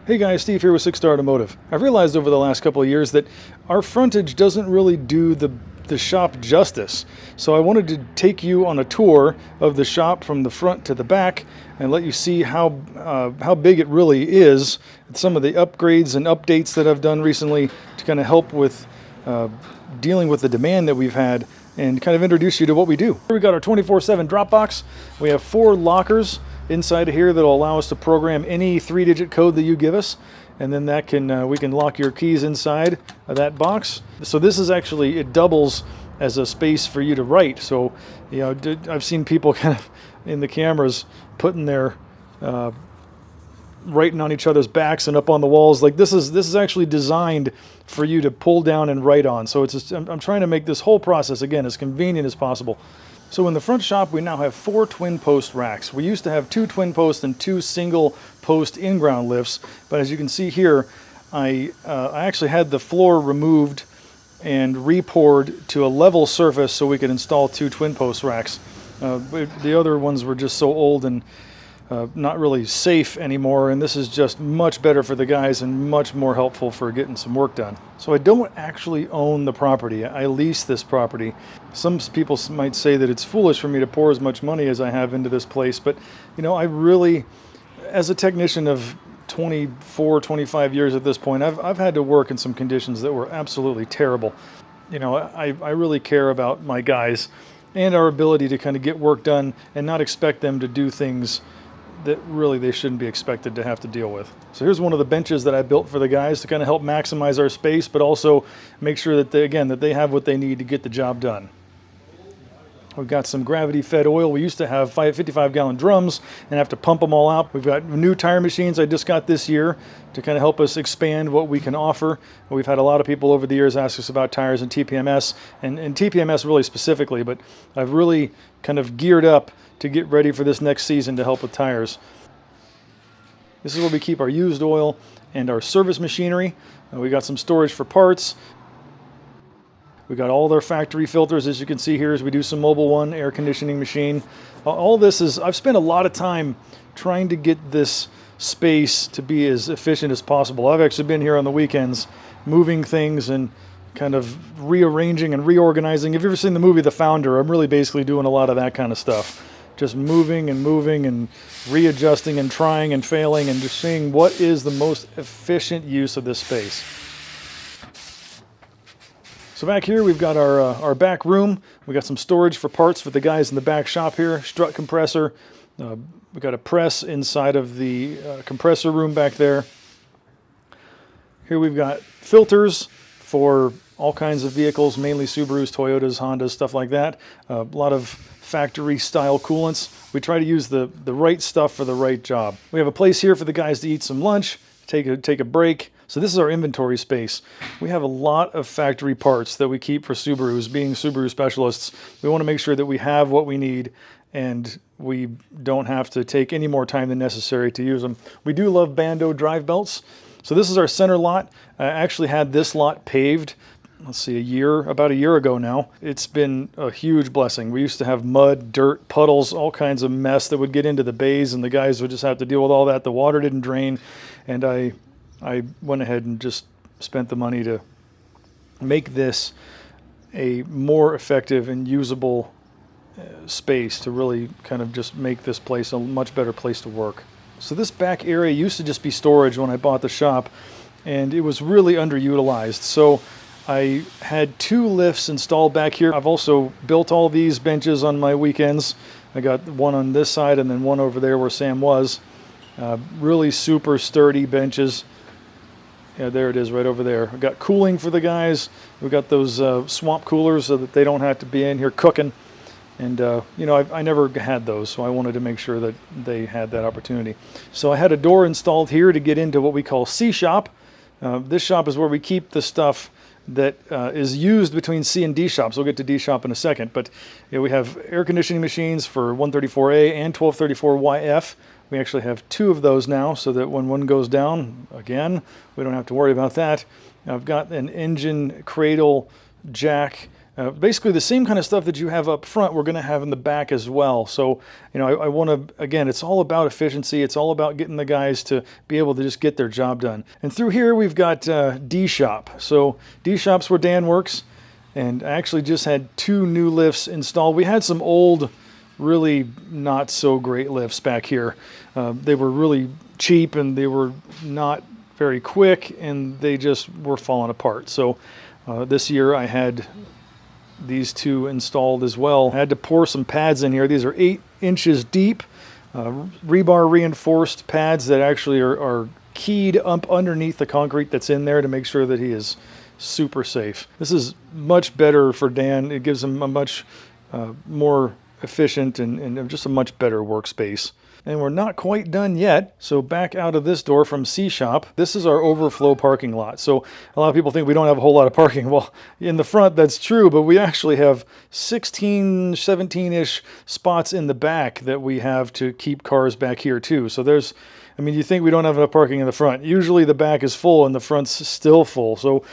Hey guys, Steve here with 6 Star Automotive. I've realized over the last couple of years that our frontage doesn't really do the shop justice. So I wanted to take you on a tour of the shop from the front to the back and let you see how big it really is, some of the upgrades and updates that I've done recently to kind of help with dealing with the demand that we've had and kind of introduce you to what we do. Here we got our 24/7 drop box. We have 4 lockers inside of here that will allow us to program any 3-digit code that you give us, and then that can we can lock your keys inside of that box. So this is actually, it doubles as a space for you to write. So you know, I've seen people kind of in the cameras putting their writing on each other's backs and up on the walls. Like this is actually designed for you to pull down and write on. So it's just, I'm trying to make this whole process again as convenient as possible. So in the front shop, we now have 4 twin post racks. We used to have 2 twin post and 2 single post in-ground lifts, but as you can see here, I actually had the floor removed and re-poured to a level surface so we could install 2 twin post racks. The other ones were just so old and not really safe anymore, and this is just much better for the guys and much more helpful for getting some work done. So I don't actually own the property. I lease this property. Some people might say that it's foolish for me to pour as much money as I have into this place, but you know, I really, as a technician of 24, 25 years at this point, I've had to work in some conditions that were absolutely terrible. You know, I really care about my guys and our ability to kind of get work done and not expect them to do things that really they shouldn't be expected to have to deal with. So here's one of the benches that I built for the guys to kind of help maximize our space, but also make sure that they have what they need to get the job done. We've got some gravity-fed oil. We used to have 55-gallon drums and have to pump them all out. We've got new tire machines I just got this year to kind of help us expand what we can offer. We've had a lot of people over the years ask us about tires and TPMS, and TPMS really specifically, but I've really kind of geared up to get ready for this next season to help with tires. This is where we keep our used oil and our service machinery. We got some storage for parts. We got all their factory filters, as you can see here, as we do some Mobile One air conditioning machine. All this is, I've spent a lot of time trying to get this space to be as efficient as possible. I've actually been here on the weekends moving things and kind of rearranging and reorganizing. If you've ever seen the movie The Founder, I'm really basically doing a lot of that kind of stuff. Just moving and readjusting and trying and failing and just seeing what is the most efficient use of this space. So back here we've got our back room. We got some storage for parts for the guys in the back shop here. Strut compressor. We've got a press inside of the compressor room back there. Here we've got filters for all kinds of vehicles, mainly Subarus, Toyotas, Hondas, stuff like that. A lot of factory style coolants. We try to use the right stuff for the right job. We have a place here for the guys to eat some lunch, take a break. So this is our inventory space. We have a lot of factory parts that we keep for Subarus. Being Subaru specialists, we want to make sure that we have what we need and we don't have to take any more time than necessary to use them. We do love Bando drive belts. So this is our center lot. I actually had this lot paved, let's see, about a year ago now. It's been a huge blessing. We used to have mud, dirt, puddles, all kinds of mess that would get into the bays, and the guys would just have to deal with all that. The water didn't drain, and I went ahead and just spent the money to make this a more effective and usable space to really kind of just make this place a much better place to work. So this back area used to just be storage when I bought the shop, and it was really underutilized. So I had 2 lifts installed back here. I've also built all these benches on my weekends. I got one on this side and then one over there where Sam was. Really super sturdy benches. Yeah, there it is right over there. I've got cooling for the guys. We've got those swamp coolers so that they don't have to be in here cooking. And you know, I never had those, so I wanted to make sure that they had that opportunity. So I had a door installed here to get into what we call C shop. This shop is where we keep the stuff that is used between C and D shops. We'll get to D shop in a second, but you know, we have air conditioning machines for 134A and 1234YF. We actually have 2 of those now, so that when one goes down, again, we don't have to worry about that. I've got an engine cradle jack Basically the same kind of stuff that you have up front, we're going to have in the back as well. So, you know, I want to, again, it's all about efficiency. It's all about getting the guys to be able to just get their job done. And through here, we've got D-Shop. So D-Shop's where Dan works. And I actually just had 2 new lifts installed. We had some old, really not so great lifts back here. They were really cheap and they were not very quick and they just were falling apart. So this year I had these 2 installed as well. I had to pour some pads in here. These are 8 inches deep, rebar reinforced pads that actually are keyed up underneath the concrete that's in there to make sure that he is super safe. This is much better for Dan. It gives him a much more efficient and just a much better workspace. And we're not quite done yet. So back out of this door from C-Shop, this is our overflow parking lot. So a lot of people think we don't have a whole lot of parking. Well, in the front, that's true, but we actually have 16, 17-ish spots in the back that we have to keep cars back here too. So there's, I mean, you think we don't have enough parking in the front. Usually the back is full and the front's still full. So,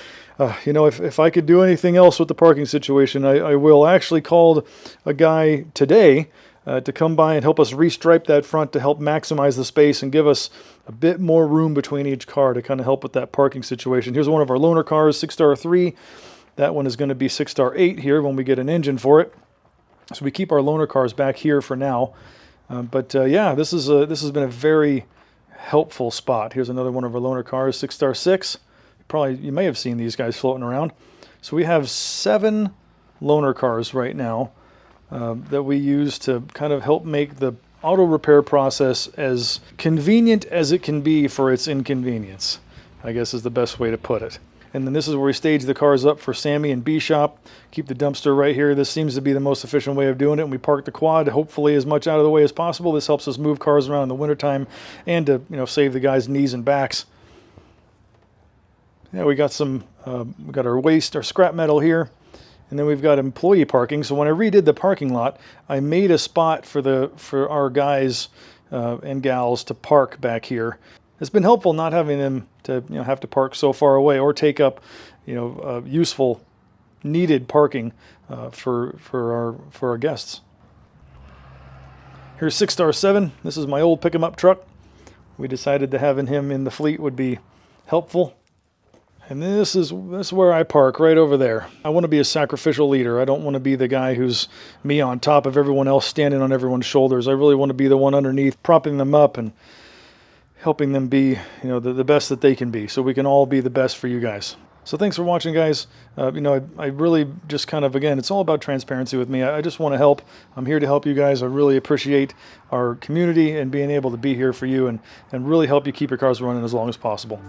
you know, if I could do anything else with the parking situation, I will. I actually called a guy today to come by and help us restripe that front to help maximize the space and give us a bit more room between each car to kind of help with that parking situation. Here's one of our loaner cars, 6-star 3. That one is going to be 6-star 8 here when we get an engine for it. So we keep our loaner cars back here for now. Yeah, this has been a very helpful spot. Here's another one of our loaner cars, 6-star 6. You may have seen these guys floating around. So we have 7 loaner cars right now that we use to kind of help make the auto repair process as convenient as it can be for its inconvenience, I guess is the best way to put it. And then this is where we stage the cars up for Sammy and B-Shop. Keep the dumpster right here. This seems to be the most efficient way of doing it. And we park the quad hopefully as much out of the way as possible. This helps us move cars around in the wintertime and to, you know, save the guys' knees and backs. Yeah, we got some, we got our waste, our scrap metal here. And then we've got employee parking. So when I redid the parking lot, I made a spot for our guys and gals to park back here. It's been helpful not having them to, you know, have to park so far away or take up, you know, useful, needed parking for our guests. Here's 6-star 7. This is my old pick 'em up truck. We decided that having him in the fleet would be helpful. And this is where I park, right over there. I want to be a sacrificial leader. I don't want to be the guy who's me on top of everyone else, standing on everyone's shoulders. I really want to be the one underneath, propping them up and helping them be, you know, the best that they can be, so we can all be the best for you guys. So thanks for watching, guys. You know, I really just kind of, again, it's all about transparency with me. I just want to help. I'm here to help you guys. I really appreciate our community and being able to be here for you and really help you keep your cars running as long as possible.